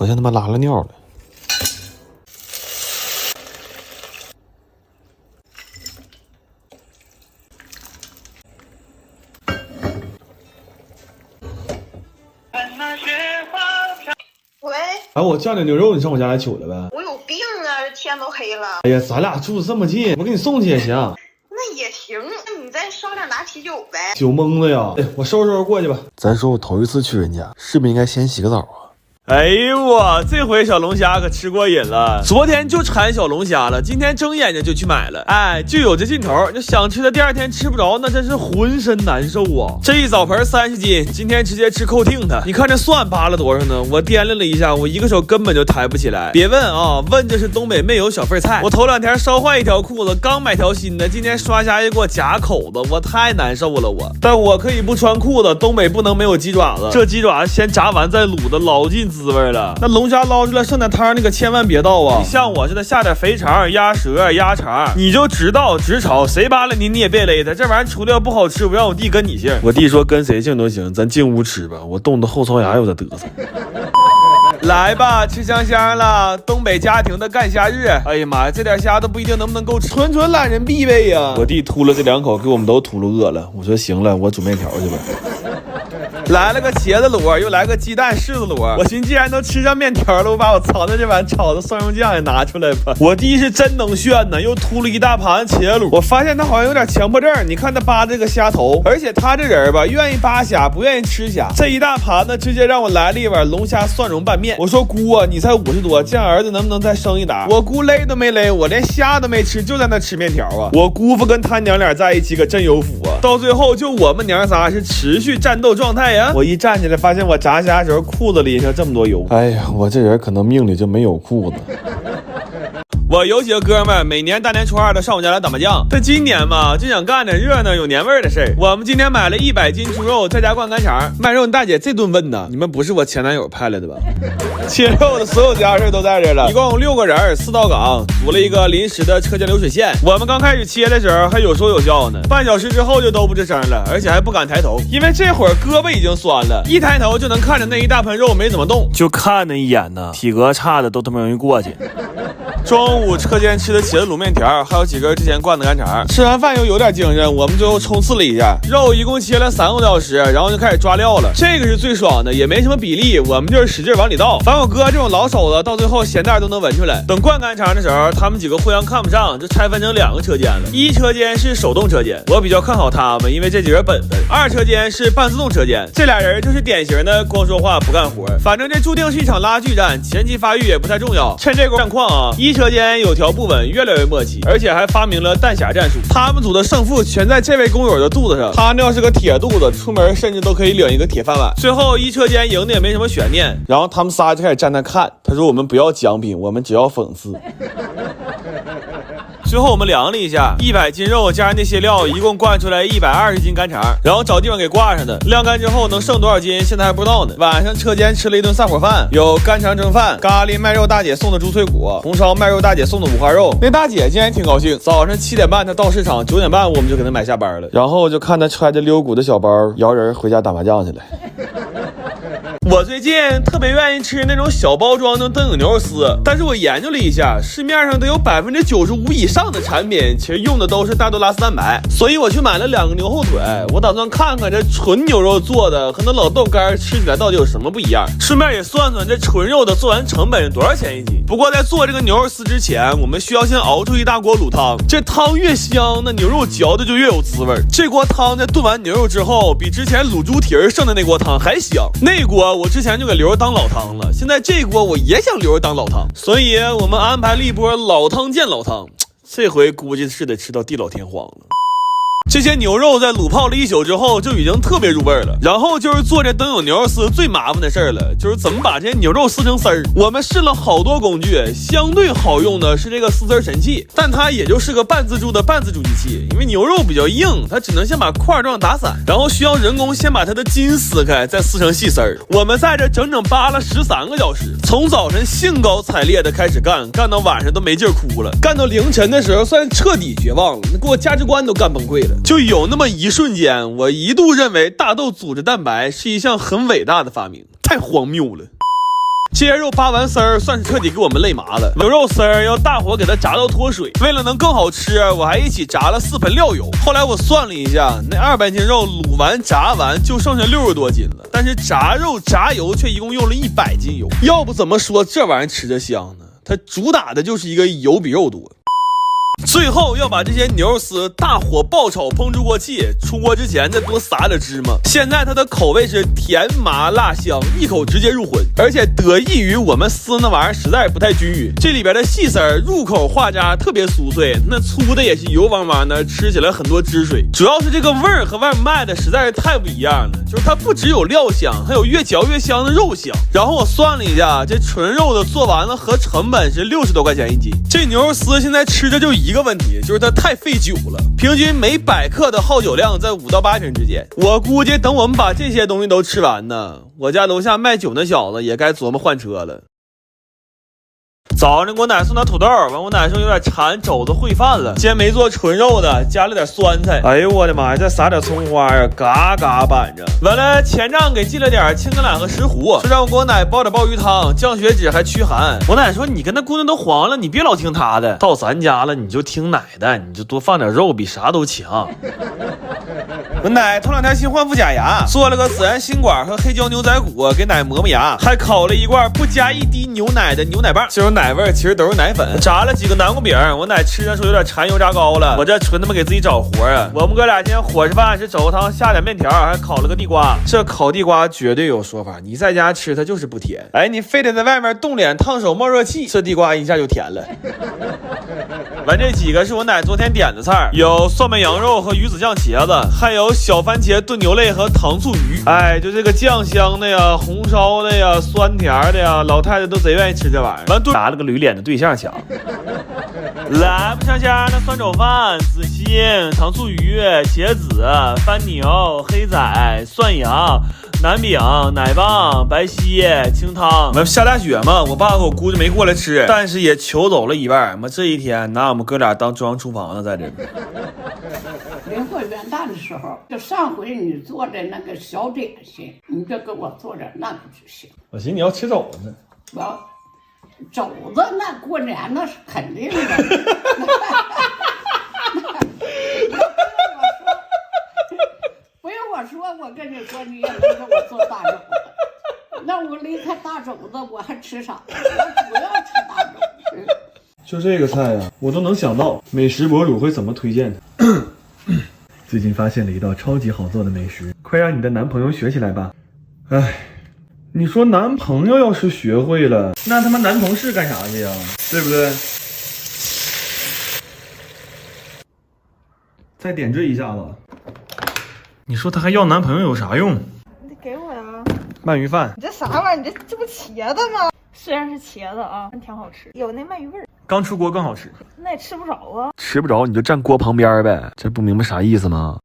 好像他妈拉了尿了。喂，哎，我叫点牛肉，你上我家来取来呗。我有病啊！这天都黑了。哎呀，咱俩住的这么近，我给你送去也行。那也行，那你再烧点拿啤酒呗。酒蒙子呀！哎，我收拾收拾过去吧。咱说我头一次去人家，是不是应该先洗个澡啊？哎呦我这回小龙虾可吃过瘾了，昨天就馋小龙虾了，今天睁眼睛就去买了。哎，就有这劲头，就想吃的第二天吃不着，那真是浑身难受啊！这一澡盆30斤，今天直接吃扣听它。你看这蒜扒了多少呢？我掂量了一下，我一个手根本就抬不起来。别问啊，问这是东北没有小份菜。我头2天烧坏一条裤子，刚买条新的，今天刷虾又给我夹口子，我太难受了我。但我可以不穿裤子，东北不能没有鸡爪子。这鸡爪先炸完再卤的，老劲滋味了。那龙虾捞出来剩点汤，你可千万别倒啊！你像我似的下点肥肠、鸭舌、鸭肠，你就直倒直炒，谁扒拉你你也别勒他。这玩意儿出料不好吃，我让我弟跟你姓。我弟说跟谁姓都行，咱进屋吃吧。我冻得后槽牙有点嘚瑟。来吧，吃香香了，东北家庭的干虾日。哎呀妈呀，这点虾都不一定能不能够吃，纯懒人必备呀！我弟秃了这2口，给我们都秃噜饿了。我说行了，我煮面条去吧。来了个茄子卤，又来个鸡蛋柿子卤。我寻既然都吃上面条了，我把我藏在这碗炒的蒜蓉酱也拿出来吧。我弟是真能炫呢，又秃了一大盘茄子卤。我发现他好像有点强迫症，你看他扒这个虾头，而且他这人吧，愿意扒虾，不愿意吃虾。这一大盘呢，直接让我来了一碗龙虾蒜蓉拌面。我说姑啊，你才50多，这样儿子能不能再生一打？我姑勒都没勒我，连虾都没吃，就在那吃面条啊。我姑父跟他娘俩在一起可真有福啊，到最后就我们娘仨是持续战斗状态呀。我一站起来，发现我炸虾的时候裤子里剩这么多油。哎呀，我这人可能命里就没有裤子。我有几个哥们儿每年大年初2的上我家来打麻将，但今年嘛就想干点热闹有年味的事儿。我们今天买了100斤猪肉，在家灌干肠。卖肉你大姐这顿问呢，你们不是我前男友派来的吧？切肉的所有家事都在这了，一共6个人，4道岗，组了一个临时的车间流水线。我们刚开始切的时候还有说有笑呢，半小时之后就都不吱声了，而且还不敢抬头，因为这会儿胳膊已经酸了，一抬头就能看着那一大盆肉没怎么动，就看那一眼呢，体格差的都他妈容易过去。中午车间吃的茄子卤面条，还有几根之前灌的干肠。吃完饭又有点精神，我们最后冲刺了一下，肉一共切了3个多小时，然后就开始抓料了。这个是最爽的，也没什么比例，我们就是使劲往里倒。反正我哥这种老手子，到最后咸淡都能闻出来。等灌干肠的时候，他们几个互相看不上，就拆分成2个车间了。1车间是手动车间，我比较看好他们，因为这几人本分。2车间是半自动车间，这俩人就是典型的光说话不干活。反正这注定是一场拉锯战，前期发育也不太重要。趁这个战况啊，1车间有条不紊，越来越默契，而且还发明了弹匣战术。他们组的胜负全在这位工友的肚子上，他那要是个铁肚子，出门甚至都可以领一个铁饭碗。最后1车间赢的也没什么悬念，然后他们仨就开始站那看。他说我们不要奖品，我们只要讽刺。最后我们量了一下，100斤肉加上那些料，一共灌出来120斤干肠，然后找地方给挂上的。晾干之后能剩多少斤，现在还不知道呢。晚上车间吃了一顿散伙饭，有干肠蒸饭、咖喱卖肉大姐送的猪脆骨、红烧卖肉大姐送的五花肉。那大姐竟然挺高兴，早上7点半她到市场，9点半我们就给她买下班了。然后就看她揣着溜骨的小包，摇人回家打麻将去了。我最近特别愿意吃那种小包装的灯影牛肉丝，但是我研究了一下，市面上得有95%以上的产品其实用的都是大豆拉丝蛋白，所以我去买了2个牛后腿。我打算看看这纯牛肉做的和那老豆干吃起来到底有什么不一样，顺便也算算这纯肉的做完成本是多少钱1斤。不过在做这个牛肉丝之前，我们需要先熬出一大锅卤汤，这汤越香，那牛肉嚼的就越有滋味。这锅汤在炖完牛肉之后，比之前卤猪蹄儿剩的那锅汤还香。那锅我之前就给刘儿当老汤了，现在这锅我也想刘儿当老汤，所以我们安排了一波老汤见老汤，这回估计是得吃到地老天荒了。这些牛肉在卤泡了1宿之后就已经特别入味了，然后就是做这灯影牛肉丝最麻烦的事儿了，就是怎么把这些牛肉撕成丝儿。我们试了好多工具，相对好用的是这个撕丝神器，但它也就是个半自助的半自助机器，因为牛肉比较硬，它只能先把块状打散，然后需要人工先把它的筋撕开，再撕成细丝儿。我们在这整整扒了13个小时，从早晨兴高采烈的开始干到晚上都没劲儿哭了，干到凌晨的时候算彻底绝望了，给我价值观都干崩溃了。就有那么一瞬间，我一度认为大豆组织蛋白是一项很伟大的发明，太荒谬了。这些肉扒完丝儿，算是彻底给我们累麻了。牛肉丝儿要大火给它炸到脱水，为了能更好吃，我还一起炸了4盆料油。后来我算了一下，那200斤肉卤完炸完就剩下60多斤了，但是炸肉炸油却一共用了100斤油。要不怎么说这玩意儿吃着香呢？它主打的就是一个油比肉多。最后要把这些牛肉丝大火爆炒，烹出锅气，出锅之前再多撒点芝麻。现在它的口味是甜麻辣香，一口直接入魂。而且得益于我们撕那玩意儿实在不太均匀，这里边的细丝儿入口化渣特别酥脆，那粗的也是油汪汪的，吃起来很多汁水。主要是这个味儿和外面卖的实在是太不一样了，就是它不只有料香，还有越嚼越香的肉香。然后我算了一下，这纯肉的做完了合成本是60多块钱1斤。这牛肉丝现在吃着就一个问题，就是它太费酒了，平均每100克的耗酒量在5到8升之间。我估计等我们把这些东西都吃完呢，我家楼下卖酒那小子也该琢磨换车了。早上给我奶送点土豆，完我奶说有点馋，肘子烩饭了。今天没做纯肉的，加了点酸菜。哎呦我的妈呀，再撒点葱花啊，嘎嘎板着。完了，前账给寄了点青橄榄和石斛，说让我给我奶煲点鲍鱼汤，降血脂还驱寒。我奶说你跟那姑娘都黄了，你别老听她的，到咱家了你就听奶的，你就多放点肉，比啥都强。我奶头2天新换副假牙，做了个孜然心管和黑椒牛仔骨给奶磨磨牙，还烤了一罐不加1滴牛奶的牛奶棒，这种奶味其实都是奶粉。炸了几个南瓜饼，我奶吃上说有点馋油炸糕了，我这纯他妈给自己找活啊！我们哥俩今天伙食饭是肘子汤下点面条，还烤了个地瓜。这烤地瓜绝对有说法，你在家吃它就是不甜，哎，你非得在外面冻脸烫手冒热气，这地瓜一下就甜了。完这几个是我奶昨天点的菜，有蒜焖羊肉和鱼子酱茄子，还有小番茄炖牛肋和糖醋鱼。哎，就这个酱香的呀，红烧的呀，酸甜的呀，老太太都贼愿意吃这玩意儿。完炖拿了个驴脸的对象强。来不香香的酸肘饭、紫心、糖醋鱼、茄子、番牛、黑仔、涮羊、南饼、奶棒、白稀、清汤。我们下大雪嘛，我爸和我姑就没过来吃，但是也求走了一半。妈这一天拿我们哥俩当中央厨房呢，在这。临过元旦的时候，就上回你做的那个小点心，你就给我做点那个就行。我寻思你要吃肘子呢。我肘子那过年那是肯定的。不用我说，我跟你说，你也没给我做大肘子。那我离开大肘子，我还吃啥？我主要吃大肘子。就这个菜呀，我都能想到美食博主会怎么推荐它。最近发现了一道超级好做的美食，快让你的男朋友学起来吧。哎，你说男朋友要是学会了，那他妈男同事干啥去呀？对不对？再点缀一下子。你说他还要男朋友有啥用？你得给我呀！鳗鱼饭。你这啥玩意儿？这不茄子吗？虽然是茄子啊，但挺好吃，有那鳗鱼味儿。刚出锅更好吃。那也吃不着啊。吃不着你就站锅旁边呗，这不明白啥意思吗？